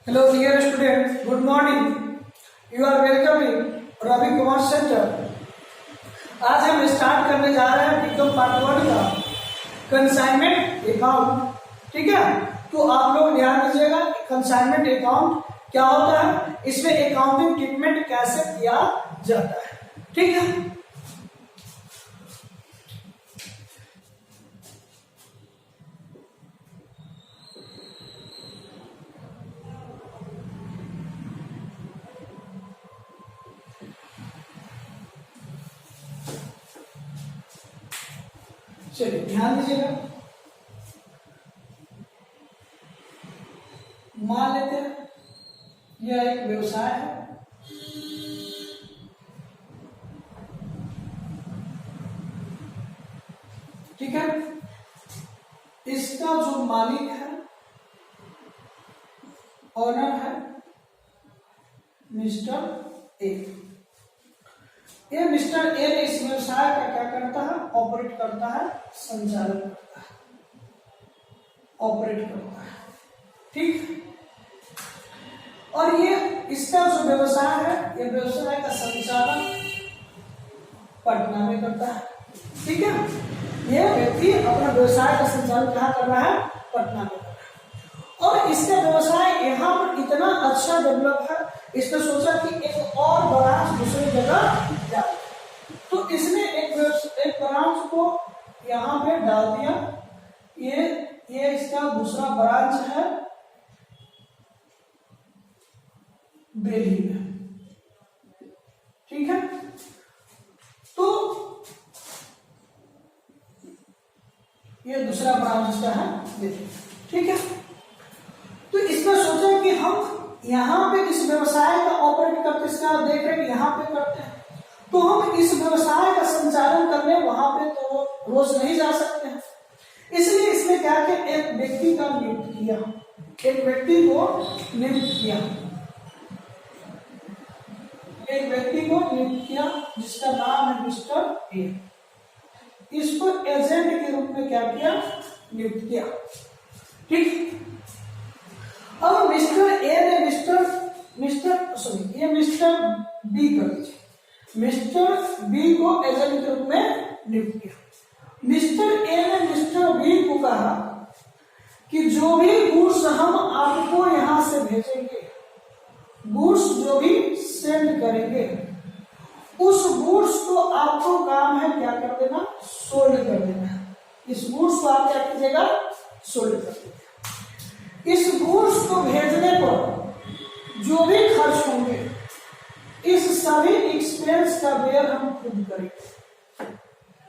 Hello dear students, good morning. You are welcome in Ravi Kumar centre. आज हम start करने जा रहे हैं बीकॉम पार्ट 1 का कंसाइनमेंट अकाउंट। ठीक है, तो आप लोग ध्यान दीजिएगा कंसाइनमेंट अकाउंट क्या होता है, इसमें अकाउंटिंग ट्रीटमेंट कैसे किया जाता है। ठीक है, चलिए ध्यान दीजिएगा। मान लेते हैं यह एक व्यवसाय है, ठीक है। इसका जो मालिक है, ओनर है मिस्टर ए। ये मिस्टर ए ने इस व्यवसाय का क्या करता है, ऑपरेट करता है, संचालन करता है, ऑपरेट करता है। ठीक, और ये इसका जो व्यवसाय है, ये व्यवसाय का संचालन पटना में करता है। ठीक है, ये व्यक्ति अपना व्यवसाय का संचालन कहाँ कर रहा है, पटना में कर रहा है। और इसका व्यवसाय यहाँ पर इतना अच्छा डेवलप है, इसने सोचा कि एक और ब्रांच दूसरी जगह जाए, तो इसने एक ब्रांच को यहाँ पे डाल दिया। ये इसका दूसरा ब्रांच है दिल्ली में। ठीक है, तो ये दूसरा ब्रांच इसका है दिल्ली। ठीक है, तो इसने सोचा कि हम यहाँ पे इस व्यवसाय का ऑपरेट करते, इसका देख रहे यहाँ पे करते हैं, तो हम इस व्यवसाय का संचालन करने वहां पे तो रोज नहीं जा सकते हैं। इसलिए इसने क्या किया, एक व्यक्ति का नियुक्त किया, एक व्यक्ति को नियुक्त किया, एक व्यक्ति को नियुक्त किया जिसका नाम है मिस्टर ए। इसको एजेंट के रूप में क्या किया, नियुक्त किया। ठीक, अब मिस्टर ए ने मिस्टर बी कर दीजिए, मिस्टर बी को एजेंट के रूप में नियुक्त किया। मिस्टर ए ने मिस्टर बी को कहा कि जो भी गुड्स हम आपको यहां से भेजेंगे, गुड्स जो भी सेंड करेंगे, उस गुड्स को आपको काम है क्या कर देना, सोल्ड कर देना। इस गुड्स को आप क्या कीजिएगा, सोल्ड कर देना। इस गुड्स को भेजने पर जो भी खर्च होंगे, इस सभी एक्सपेंस का बेयर हम खुद करेंगे।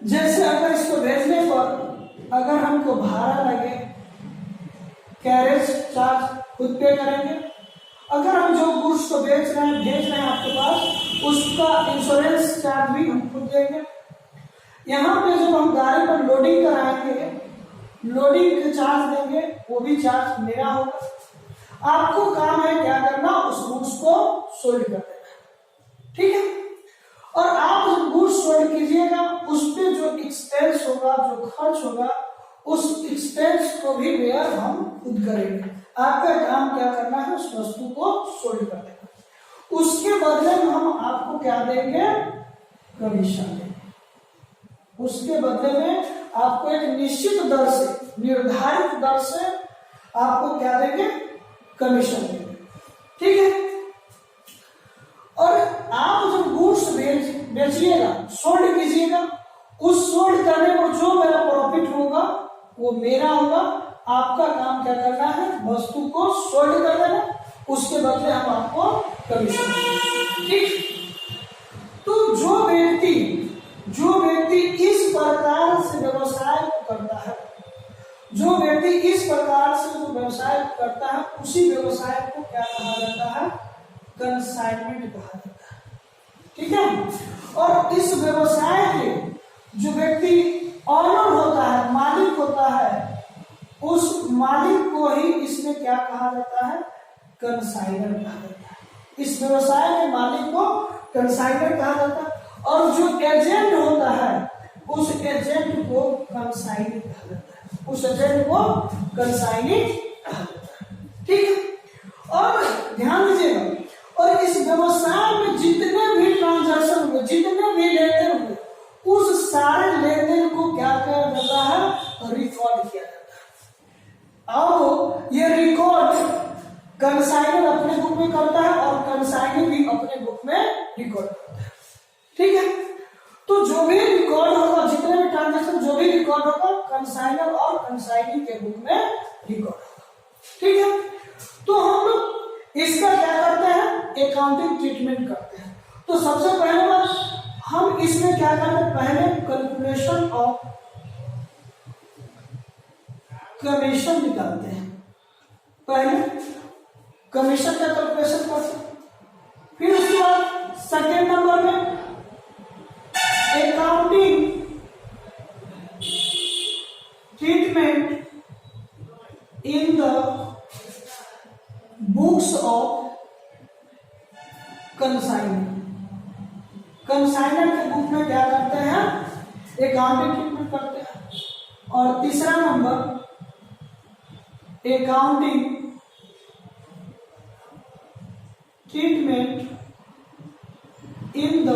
जैसे अगर इसको भेजने पर अगर हमको भाड़ा लगे, कैरेज चार्ज खुद पे करेंगे। अगर हम जो गुड्स को भेज रहे हैं आपके पास, उसका इंश्योरेंस चार्ज भी हम खुद देंगे। यहाँ पे जब हम गाड़ी पर लोडिंग कराएंगे, लोडिंग के चार्ज देंगे, वो भी चार्ज मेरा होगा। आपको काम है क्या करना, उस गुड्स को सोल्ड कर देना। ठीक है, और आप जब गुड्स सोल्ड कीजिएगा, उस पे जो एक्सपेंस होगा, जो खर्च होगा, उस एक्सपेंस को भी बेयर हम खुद करेंगे। आपका काम क्या करना है, उस वस्तु को सोल्ड कर देना। उसके बदले में हम आपको क्या देंगे, कमीशन देंगे। उसके बदले में आपको एक निश्चित दर से, निर्धारित दर से आपको क्या देंगे, कमीशन देंगे। ठीक है, और आप जब गुड्स बेचिएगा, सोल्ड कीजिएगा, उस सोल्ड करने पर जो मेरा प्रॉफिट होगा वो मेरा होगा। आपका काम क्या करना है, वस्तु को सोल्ड कर देना, उसके बदले हम आपको कमीशन देंगे। ठीक, तो जो व्यक्ति इस प्रकार से व्यवसाय करता है, जो व्यक्ति इस प्रकार से जो व्यवसाय करता है, उसी व्यवसाय को क्या कहा जाता है, कंसाइनमेंट कहा जाता है। ठीक है, और इस व्यवसाय के जो व्यक्ति ऑनर होता है, मालिक होता है, उस मालिक को ही इसमें क्या कहा जाता है, कंसाइनर कहा जाता है। इस व्यवसाय के मालिक को कंसाइनर कहा जाता है, और जो एजेंट होता है, उस एजेंट को कंसाइनी कहा जाता है, उस एजेंट को कंसाइनी कहा जाता है। ठीक है, और ये रिकॉर्ड कंसाइनर अपने बुक में करता है और कंसाइनर भी अपने बुक में रिकॉर्ड करता है। ठीक है, तो जो भी रिकॉर्ड होगा, जितने भी ट्रांजैक्शन जो भी रिकॉर्ड होगा, कंसाइनर और कंसाइनी के बुक में रिकॉर्ड होगा। ठीक है, तो हम लोग इसका क्या करते हैं, अकाउंटिंग ट्रीटमेंट करते हैं। तो सबसे पहले बात हम इसमें क्या करते हैं, पहले कैलकुलेशन ऑफ कमीशन निकालते हैं। पहले कमीशन का कैलकुलेशन करते हैं, फिर उसके बाद सेकेंड नंबर में accounting treatment in the books of consignor. Consignor के बुक में क्या करते हैं, अकाउंटिंग ट्रीटमेंट करते हैं। और तीसरा नंबर accounting treatment in the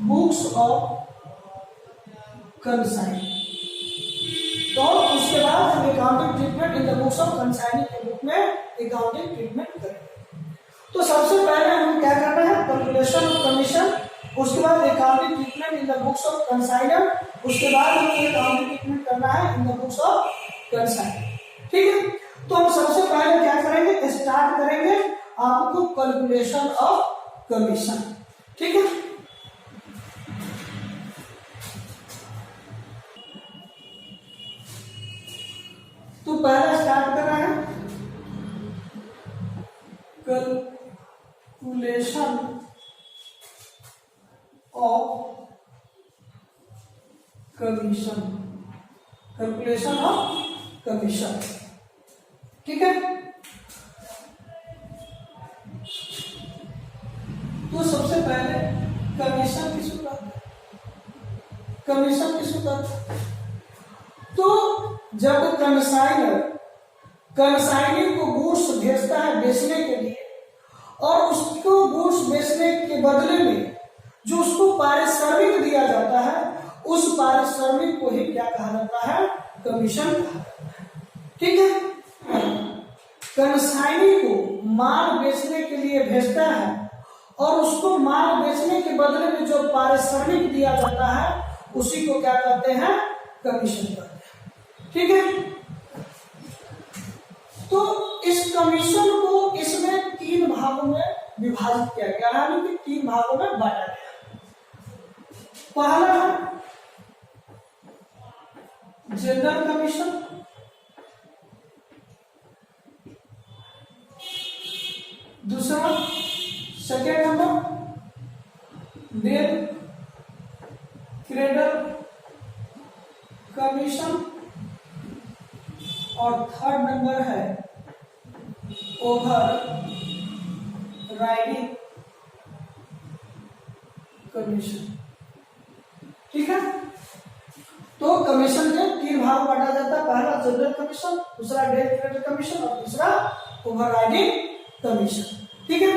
books of consignor. तो उसके बाद हम accounting treatment in the books of consignor के बुक में अकाउंटिंग ट्रीटमेंट करेंगे। तो सबसे पहले हम क्या करना है, कैलकुलेशन ऑफ कमीशन, उसके बाद accounting treatment in the books of consignor, उसके बाद हमें अकाउंटिंग ट्रीटमेंट करना है in the books of consignor. ठीक है, तो हम सबसे पहले क्या करेंगे, स्टार्ट करेंगे आपको कैलकुलेशन ऑफ कमीशन। ठीक है, तो पहले स्टार्ट कर रहे हैं calculation of commission, calculation of commission. ठीक है, तो सबसे पहले कमीशन की शुरुआत, कमीशन की शुरुआत। तो जब कंसाइनर को गुड्स भेजता है बेचने के लिए, और उसको गुड्स बेचने के बदले में जो उसको पारिश्रमिक दिया जाता है, उस पारिश्रमिक को ही क्या कहा जाता है, कमीशन कहा जाता है। ठीक है, कंसाइनी को माल बेचने के लिए भेजता है और उसको माल बेचने के बदले में जो पारिश्रमिक दिया जाता है उसी को क्या कहते हैं, कमीशन कहते हैं। ठीक है, तो इस कमीशन को इसमें 3 भागों में विभाजित किया गया, यानी कि 3 भागों में बांटा गया। पहला है जनरल कमीशन, दूसरा second number del credere commission, और थर्ड नंबर है ओवर राइडिंग कमीशन। ठीक है, तो कमीशन के 3 भाग बांटा जाता है, पहला जनरल कमीशन, दूसरा डेल क्रेडिट कमीशन और तीसरा ओवर राइडिंग कमीशन। ठीक है,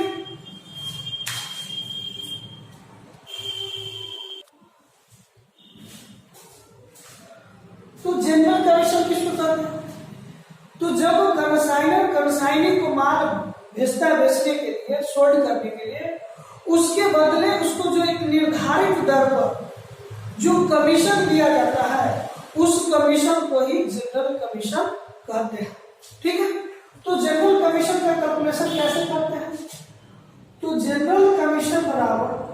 तो जनरल कमीशन किसको कहते हैं, तो जब कंसाइनर को माल भेजता है बेचने के लिए, सोल्ड करने के लिए, उसके बदले उसको जो एक निर्धारित दर पर जो कमीशन दिया जाता है, उस कमीशन को ही जनरल कमीशन कहते हैं। ठीक है, तो जनरल कमीशन का कैलकुलेशन कैसे करते हैं, तो जनरल कमीशन बराबर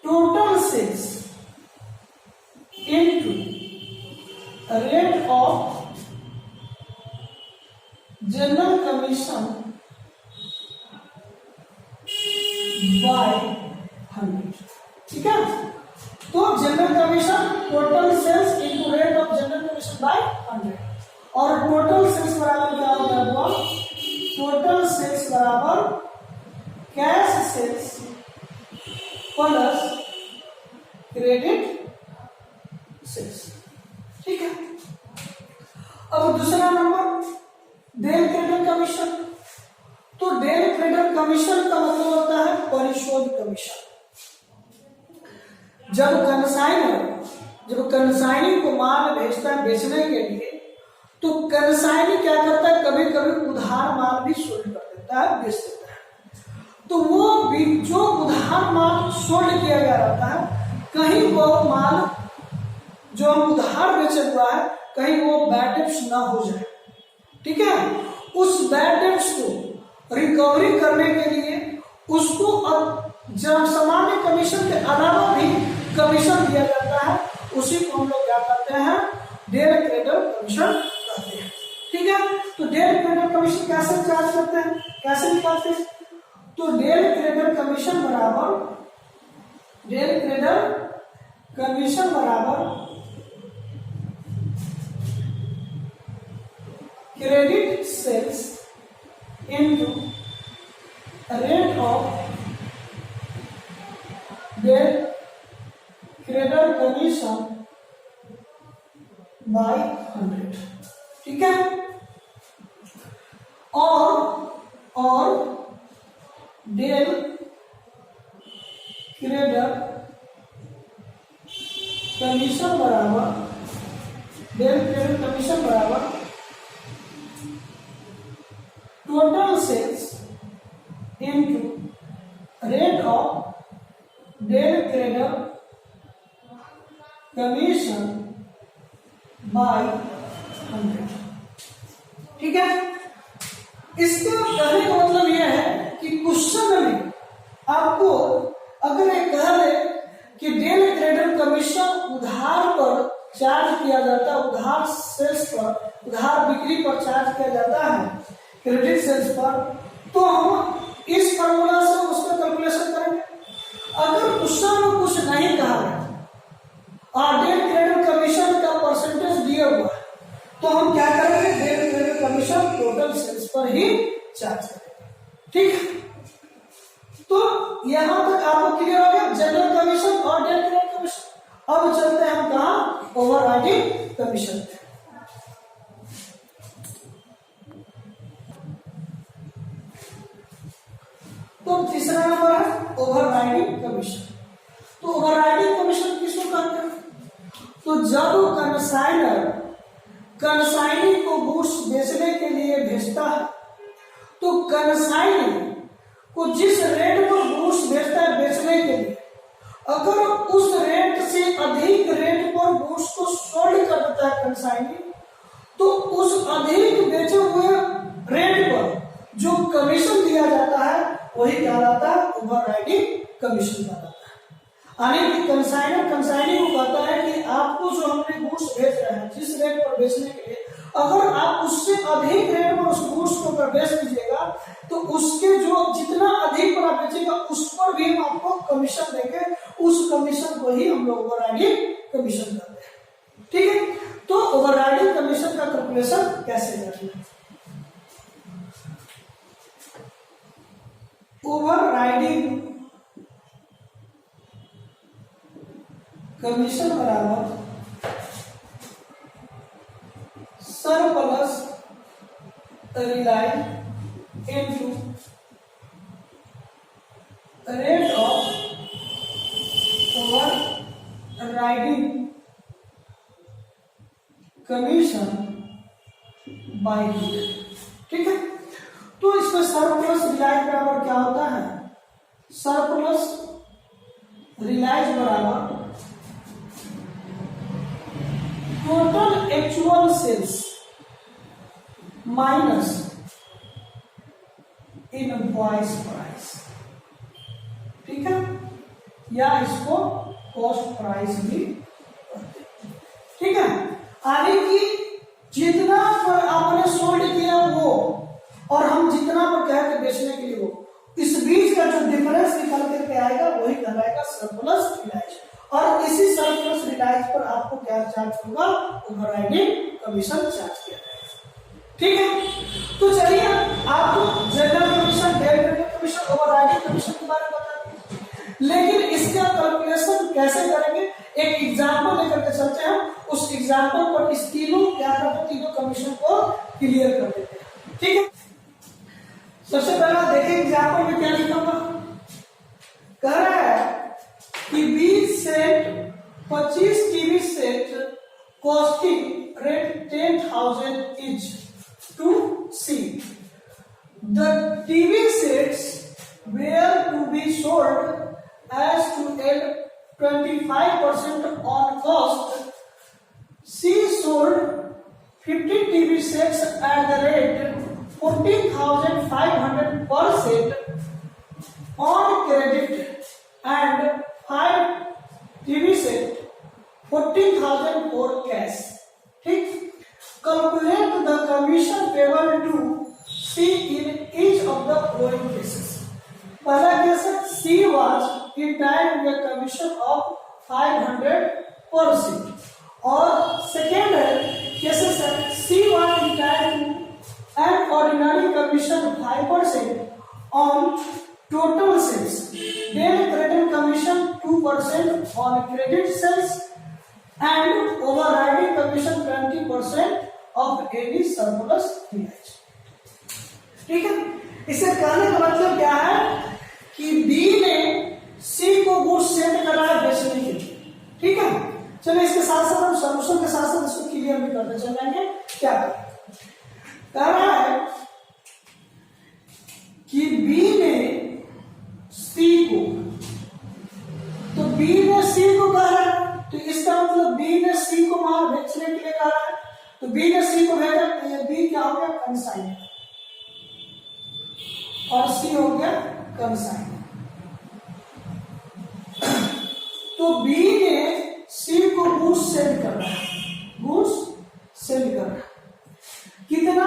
total sales into rate of general commission by 100। ठीक है, तो general commission total sales into rate of general commission by 100, और टोटल सेल्स बराबर क्या हो जाएगा, टोटल सेल्स बराबर cash sales plus credit sales. ठीक है, अब दूसरा नंबर डेल क्रेडिट कमीशन। तो डेल क्रेडिट कमीशन का मतलब होता है परिशोध कमीशन। जब कंसाइनी को माल भेजता है बेचने के लिए, तो कंसाइनी क्या करता है, कभी कभी उधार माल भी सोल्ड कर देता है, बेच देता है। तो वो भी जो उधार माल सोल्ड किया गया रहता है, कहीं वो माल जो हम उधार बेचे हुआ है, कहीं वो बैड डेब्ट्स ना हो जाए, ठीक है। उस बैड डेब्ट्स को रिकवरी करने के लिए उसको जब सामान्य कमीशन के अलावा भी कमीशन दिया जाता है, उसी को हम लोग क्या करते हैं, डेल क्रेडिटर कमीशन कहते हैं, ठीक है। तो डेल क्रेडिटर कमीशन कैसे चार्ज करते हैं, कैसे निकालते हैं, तो डेल क्रेडिटर कमीशन बराबर credit sales into rate of del creditor commission by 100, ठीक है। और डेल क्रेडिटर कमीशन बराबर total sales into rate of del creditor commission by 100, ठीक है। इसका कहने का मतलब यह है कि क्वेश्चन में आपको अगर ये कह दे कि डेल क्रेडिटर कमीशन उधार पर चार्ज किया जाता है, उधार सेल्स पर, उधार बिक्री पर चार्ज किया जाता है क्रेडिट सेल्स पर, तो हम इस फॉर्मूला से उसका कैलकुलेशन करेंगे। अगर क्वेश्चन में कुछ नहीं कहा है और डेल क्रेडिटर कमीशन का परसेंटेज दिया हुआ है, तो हम क्या करेंगे, del creditor commission total sales पर ही चार्ज करेंगे, ठीक है। तो यहां तक आपको क्लियर हो गया जनरल कमीशन और डेल क्रेडिटर कमीशन। अब चलते हैं हम कहां, ओवरराइडिंग कमीशन। तो तीसरा नंबर है ओवरराइडिंग कमीशन। तो ओवरराइडिंग कमीशन किसको कहते हैं, तो जब कंसाइनी को गुड्स बेचने के लिए भेजता है, तो कंसाइनी को जिस रेट पर गुड्स भेजता है बेचने के लिए, अगर उस रेट से अधिक रेट पर गुड्स को सोल्ड कर देता है कंसाइनी, तो उस अधिक बेचे हुए रेट पर जो कमीशन दिया जाता है वही कहलाता है ओवरराइडिंग कमीशन कहलाता है। यानी कि कंसाइनी को कहता है कि आपको जो हमने गुड्स बेच रहे हैं, जिस रेट पर बेचने के लिए, अगर आप उससे अधिक रेट पर उस गुड्स को अगर बेच दीजिएगा, तो उसके जो जितना अधिक पर आप बेचेगा उस पर भी हम आपको कमीशन देंगे, उस कमीशन को ही हम लोग ओवरराइडिंग कमीशन कहते हैं, ठीक है। तो ओवरराइडिंग कमीशन का कैलकुलेशन कैसे करना है, ओवरराइडिंग कमीशन बराबर surplus realise into rate of overriding commission by 100, ठीक है। तो इसमें सरप्लस रिलाइज बराबर क्या होता है, सरप्लस रिलाइज बराबर total actual sales minus invoice price, ठीक है, या इसको कॉस्ट प्राइस भी कहते हैं, ठीक है। आगे की जितना पर आपने सोल्ड किया वो और हम जितना पर कह के बेचने के लिए वो, इस बीच का जो डिफरेंस निकल करके आएगा वही कहलाएगा सरप्लस रिलाइज, और इसी सरप्लस रिलाइज पर आपको क्या चार्ज होगा, ओवरराइडिंग कमीशन चार्ज किया जाएगा, ठीक है। तो चलिए आपको general commission, del creditor commission, overriding commission के बारे में बता दें, लेकिन इसका कैलकुलेशन कैसे करेंगे, एक एग्जाम्पल लेकर के चलते हैं। उस एग्जाम्पल पर इस तीनों क्या करते हैं, तीनों कमीशन को क्लियर कर देते हैं, ठीक है। सबसे पहला देखिए एग्जाम्पल में क्या लिखा हुआ, कह रहा है कि 20 sent 25 TV set costing rate 10,000 each to C. The TV sets were to be sold as to add 25% on cost. C sold 50 TV sets at the rate 14,500 per set on credit and 5 TV set 14,000 for cash. ठीक, calculate the commission payable to C in each of the following cases. पहला case है C was entitled to a commission of 500 per seat और second है cases है C was entitled to an ordinary commission of 5% on total sales, then credit commission 2% on credit sales and overriding commission 20% of any surplus realized. ठीक है, इसे कहने का मतलब क्या है कि बी ने सी को गुड्स सेंड करा है बेचने के लिए। ठीक है, चलिए इसके साथ साथ हम सॉल्यूशन के साथ साथ इसको क्लियर भी करते चल जाएंगे। क्या कह रहा है कि बी ने सी को, तो बी ने सी को कहा है, तो इसका मतलब बी ने सी को माल बेचने के लिए कहा है, तो बी ने सी को भेजा, तो ये बी क्या हो गया, कंसाइन, और सी हो गया कंसाइन। तो बी ने सी को गुड्स सेंड कर रहा है, गुड्स सेंड कर रहा है, कितना,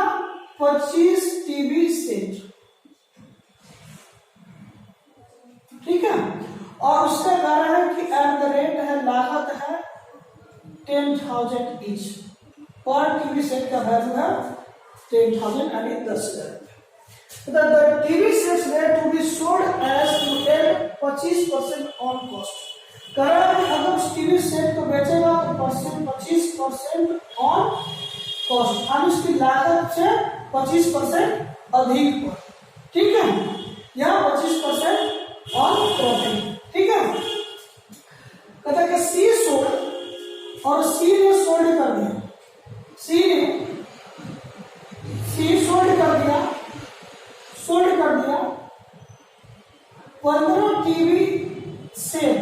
25 टीवी सेट। ठीक है, और उसका कारण है कि एट द रेट है, लागत है 10,000 ईच, पर टीवी सेट का वैल्यू है 10,000 यानी 10,000। The TV sets were to be sold as to add 25% on cost. कारण अगर उस टीवी सेट को बेचेगा तो 25% ऑन कॉस्ट, यानी उसकी लागत से 25% अधिक पर। ठीक है, यहाँ 25% ऑन प्रॉफिट। ठीक है, कहता है कि सी सोल्ड, और सी ने सोल्ड कर दिया, सी सोल्ड कर दिया 15 TV set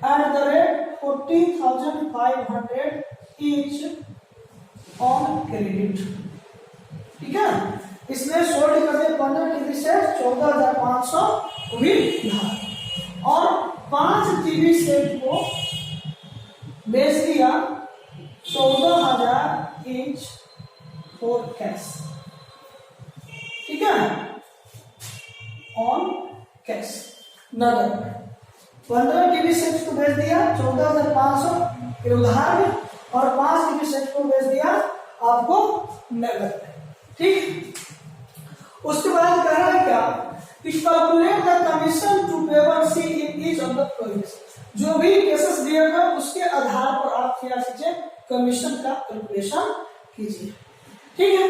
at the rate 40,500 each on credit. ठीक है, इसने सोल्ड कर दिया 15 टीवी सेट 14,500 विद उधार, और 5 टीवी सेट को बेच दिया 14,000 ईच फॉर कैश। ठीक है, ऑन कैश, नगद। 15 टीवी सेट को बेच दिया 14,500 के उधार में, और 5 टीवी सेट को बेच दिया आपको नगद। ठीक, उसके बाद कह रहा है क्या, calculate the commission to payable C in each of the following. जो भी केसेस दिए गए उसके आधार पर आप क्या कीजिए, कमीशन का कैलकुलेशन कीजिए। ठीक है,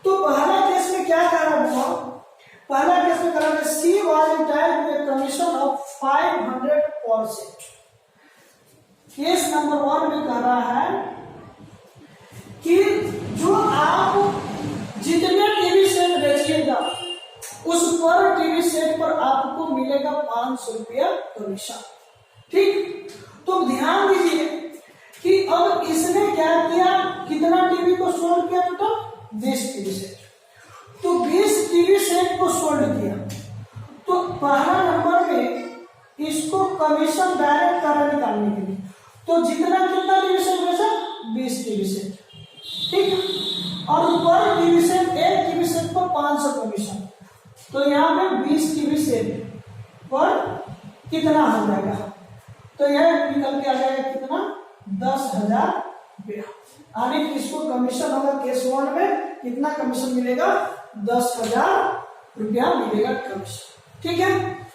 तो पहला केस में क्या कह रहा है, पहला केस में कह रहा है C was entitled to a commission of 500 पर सेट। केस नंबर 1 में कह रहा है कि जो आप जितने टीवी सेट बेचिएगा उस पर टीवी सेट पर आपको मिलेगा 500 रुपया कमीशन। ठीक, तो ध्यान दीजिए कि अब इसने क्या किया, कितना टीवी को सोल्ड किया, तो 20 टीवी सेट, तो 20 टीवी सेट को सोल्ड किया, तो पहला नंबर में इसको कमीशन डायरेक्ट करना निकालने के लिए, तो कितना टीवी सेट बेचा, 20 टीवी सेट। ठीक, और पर टीवी सेट, एक टीवी सेट पर 500 कमीशन, तो यहाँ पे 20 टीवी सेट पर कितना हो जाएगा, तो यह निकल के आ जाएगा कितना, 10,000 रुपया। यानी किसको कमीशन होगा, केस 1 में कितना कमीशन मिलेगा, 10,000 रुपया मिलेगा कमीशन। ठीक है,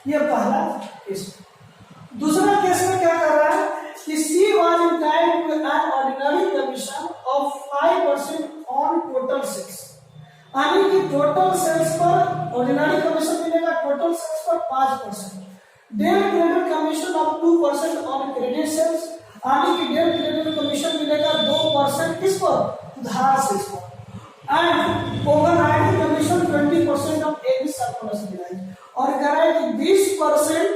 ये पहला केस। दूसरा केस में क्या कर रहा है कि C was entitled to an ordinary commission of 5% on total sales, यानी कि टोटल सेल्स पर ऑर्डिनरी कमीशन मिलेगा, टोटल सेल्स पर 5%, del credit commission of 2% on credit sales, यानी कि डेल क्रेडिट कमीशन मिलेगा 2% किस पर, उधार सेल्स पर, and overriding commission 20% of every surplus divide, और कह रहा है कि 20%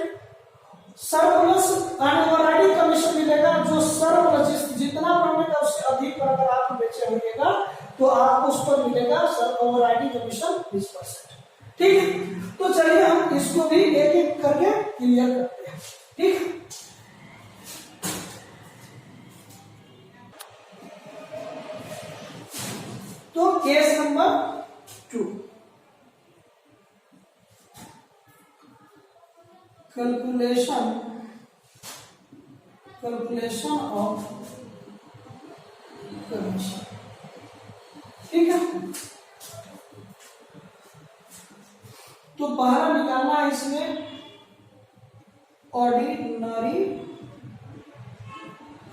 सरप्लस एंड ओवरराइडिंग कमीशन मिलेगा जो सरप्लस जितना बनेगा उससे अधिक पर अगर आप बेचे होइएगा तो आपको उस पर मिलेगा ओवरराइडिंग कमीशन 20%। ठीक है, तो चलिए हम इसको भी एक एक करके क्लियर करते हैं। ठीक है, तो case number 2, calculation of commission. ठीक है, तो पहला निकालना है इसमें ऑर्डिनरी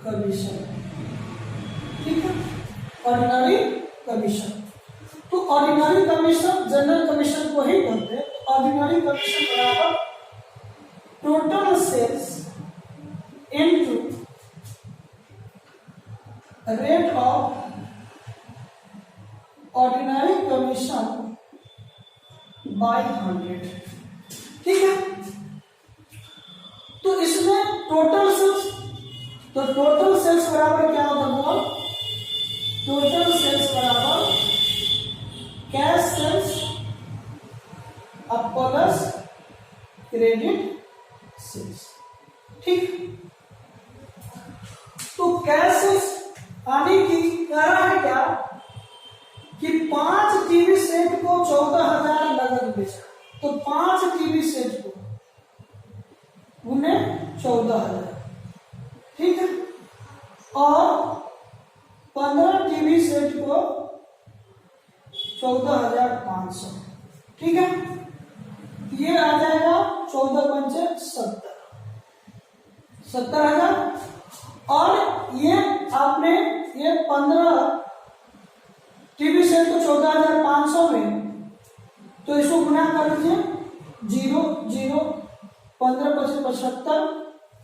कमीशन। ठीक है, ऑर्डिनरी कमीशन, तो ऑर्डिनरी कमीशन जनरल कमीशन को ही बोलते हैं। ऑर्डिनरी कमीशन बराबर total sales into rate of ordinary commission by 100। ठीक है, तो इसमें टोटल सेल्स, तो टोटल सेल्स बराबर क्या होता है, टोटल सेल्स बराबर कैश सेल्स अब प्लस क्रेडिट सेल्स। ठीक, तो कैश सेल्स आने की कह रहा है क्या कि 5 टीवी सेट को 14,000 नगद बेचा, तो 5 टीवी सेट को उन्हें 14,000। ठीक है, और 15 टीवी सेट को 14,500। ठीक है, ये आ जाएगा 14 पंचे 70,000, और ये आपने ये 15 टीवी सेट को 14,500 में, तो इसको गुना कर लीजिए 0 0 15 25 75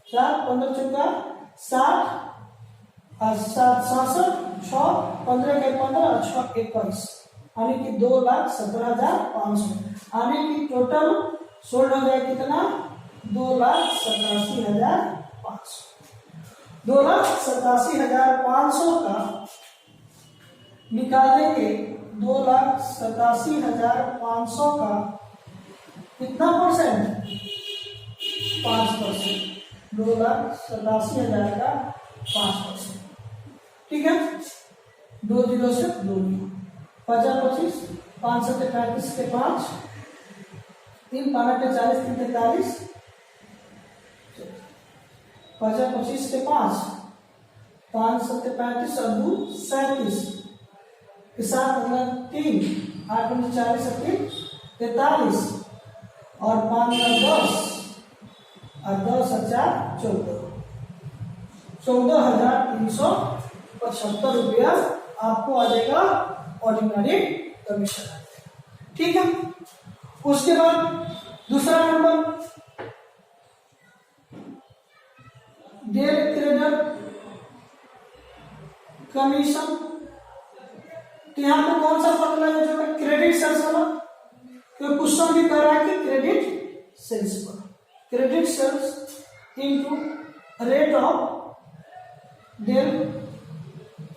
4 15 चौका 60 और 7 67 6 15 के 15 6 21, यानी कि 2,17,500, यानी कि टोटल सोल्ड हो गया कितना, 2,87,500। 2,87,500 का निकाल देंगे, 2,87,500 का कितना परसेंट, 5%, 2,87,000 का 5%। ठीक है, 2 0 से 2 50 25 5 7 35 के 5 3 5 40 3 43 50 25 के 5 5 7 35 और 2 37 के साथ 3 8 40 43 और 5 10 और 10 14 14,375 रुपया आपको आ जाएगा ऑर्डिनरी कमीशन। ठीक है, उसके बाद दूसरा नंबर डेल क्रेडिट कमीशन। तो यहां पे कौन सा फॉर्मूला है जो है क्रेडिट सेल्स वाला, क्योंकि क्वेश्चन भी कर रहा है कि क्रेडिट सेल्स पर, credit sales into rate of del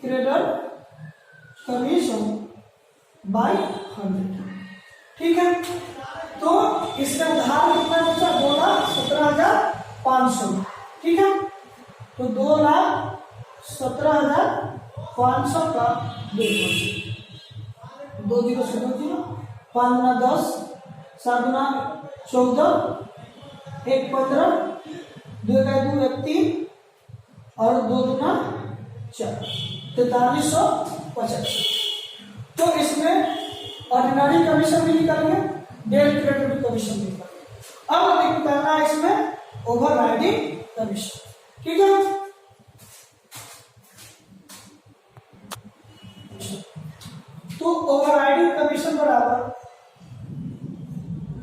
credit commission by 100। ठीक है, तो इसका उधार कितना बचा, 2,17,500। ठीक है, तो 2,17,500 का 2 0 से 2 0 5 गुना 10 7 गुना 14 1 15 2 का 2 1 3 और 2 गुना 4 43,50। तो इसमें ऑर्डिनरी कमीशन भी निकालेंगे, डेल क्रेडिट कमीशन भी निकालेंगे। अब हमें निकालना है इसमें ओवरराइडिंग कमीशन। ठीक है, तो ओवरराइडिंग कमीशन बराबर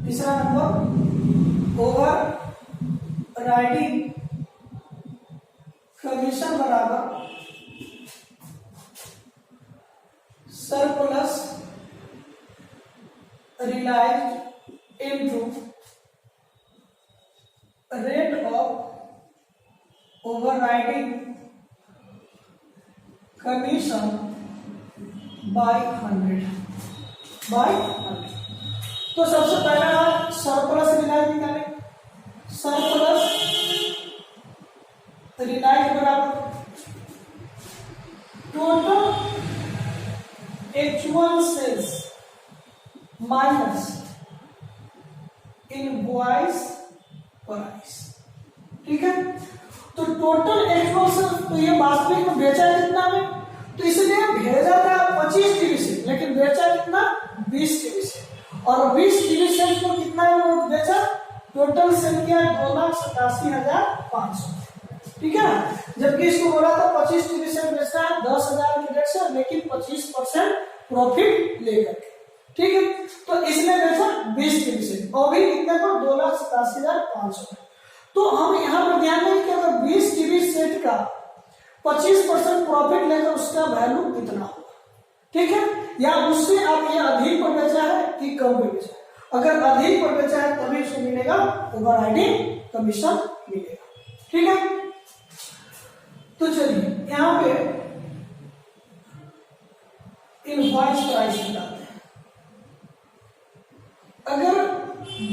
तीसरा नंबर ओवर ओवरराइडिंग कमीशन बराबर surplus realised into rate of overriding commission by 100 by 100। तो सबसे पहला आप सरप्लस रियलाइज निकालें। सरप्लस रियलाइज बराबर total actual sales minus invoice price. ठीक है, तो टोटल एक्चुअल सेल्स, तो ये वास्तविक में बेचा है कितना में, तो इसलिए भेजा था 25 टीवी से, लेकिन बेचा कितना 20 टीवी से, और 20 टीवी सेल को कितना में बेचा, टोटल सेल क्या 2,87,500। ठीक है, जबकि इसको बोला था 25 टीवी सेल बेचना है 10,000 की रेट से, लेकिन 25% प्रॉफिट लेकर के। ठीक है, तो इसने बेचा 20 टीवी सेल और भी कितने पर 2,87,500। तो हम यहाँ पर ध्यान दें कि अगर 20 टीवी सेट का 25% प्रॉफिट लेकर उसका वैल्यू कितना होगा। ठीक है, या उससे आप ये अधिक पर बेचा है कि कम पर बेचा है। अगर अधिक पर बेचा है तभी उसको मिलेगा ओवरराइडिंग कमीशन मिलेगा। ठीक है, तो चलिए यहाँ पे इनवॉइस प्राइस निकालते हैं। अगर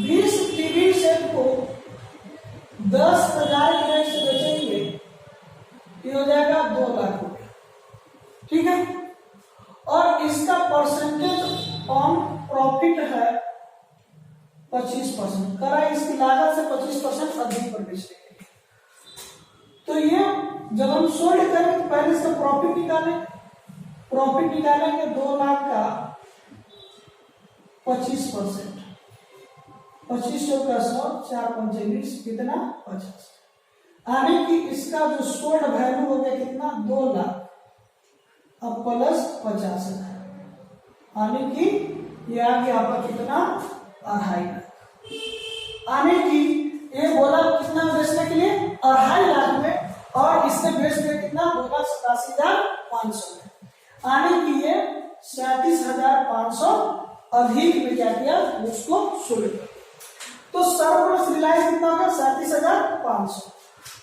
20 टीवी सेट को 10,000 की रेट से बेचेंगे, ये हो जाएगा 2 लाख रुपया। ठीक है, और इसका परसेंटेज ऑन प्रॉफिट है 25%। करा इसकी लागत से 25% अधिक पर बेचने के लिए। तो ये जब हम सोल्ड करें तो पहले इसका प्रॉफिट निकालें। प्रॉफिट निकालेंगे 2 लाख का 25%, 2500 का 100, 4 पंचे 20, कितना 50। यानी कि इसका जो सोल्ड वैल्यू हो गया कितना 2 लाख, अब प्लस 50,000, यानी कि ये आ गया आपका कितना 2.5 लाख। यानी कि ये बोला कितना बेचने के लिए 2.5 लाख में, और इससे बेच दिया कितना 2,87,500 में, यानी कि ये 37,500 अधिक में क्या किया उसको सोल्ड कर। तो सरप्लस रियलाइज कितना होगा 37,500।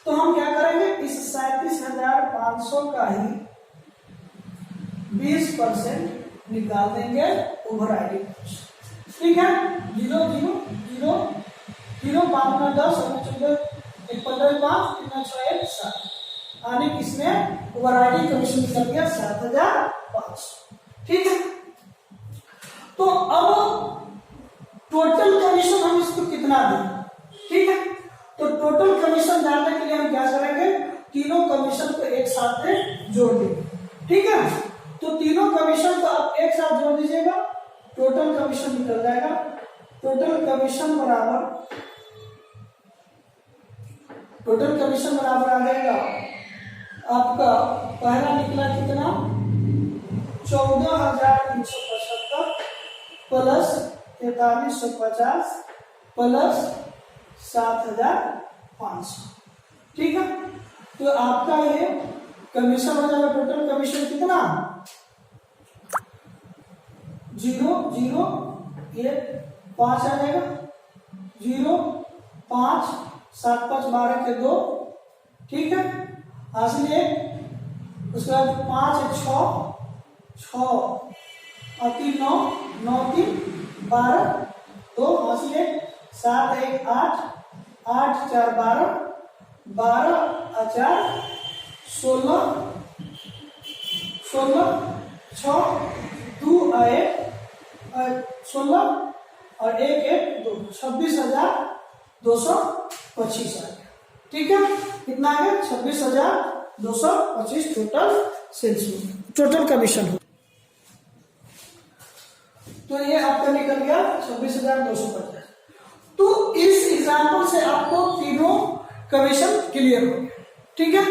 तो हम क्या करेंगे, इस 37,500 का ही 20% निकाल देंगे ओवरराइडिंग। ठीक है, 0 0 0 0 5 में 10 और 14 1 15 5 3 6 1 7, यानी कि इसमें ओवरराइडिंग कमीशन निकल गया 7,500। ठीक है, तो अब टोटल कमीशन हम इसको कितना दें। ठीक है, तो टोटल कमीशन जानने के लिए हम क्या करेंगे, तीनों कमीशन को एक साथ में जोड़ देंगे। ठीक है, तो तीनों कमीशन को आप एक साथ जोड़ दीजिएगा, टोटल कमीशन निकल जाएगा। टोटल कमीशन बराबर आ जाएगा आपका, पहला निकला कितना 14,375 प्लस 4350 प्लस 7,500। ठीक है, तो आपका ये कमीशन हो जाएगा, टोटल कमीशन कितना 0 0 1 5 आ जाएगा, 0 5 7 5 12 के 2। ठीक है, हासिल 1, उसके बाद 5 1 6 और 3 9 9 3 12 2 हासिल 1, 7 1 8 8 4 12 12 और 4 16 16 6 2 और 1 16 और 1 1 2 26,225 आ गया। ठीक है, कितना आ गया 26,225 टोटल सेल्स टोटल कमीशन हो। तो ये आपका निकल गया 26,250। तो इस एग्जाम्पल से आपको तीनों कमीशन क्लियर हो गया। ठीक है,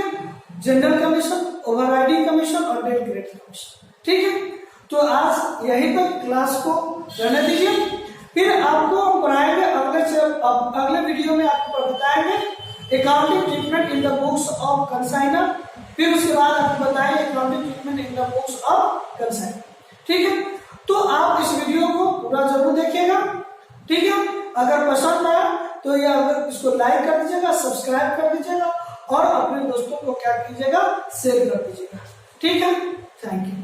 जनरल कमीशन, ओवरराइडिंग कमीशन और डेट ग्रेड कमीशन। ठीक है, तो आज यहीं तक क्लास को रहने दीजिए, फिर आपको पढ़ाएंगे अगले वीडियो में आपको बताएंगे accounting treatment in the books of consignor, फिर उसके बाद आपको बताएं accounting treatment in the books of consignor. ठीक है, तो आप इस वीडियो को पूरा जरूर देखिएगा। ठीक है, अगर पसंद आया तो ये अगर इसको लाइक कर दीजिएगा, सब्सक्राइब कर दीजिएगा और अपने दोस्तों को क्या कीजिएगा, शेयर कर दीजिएगा। ठीक है, थैंक यू।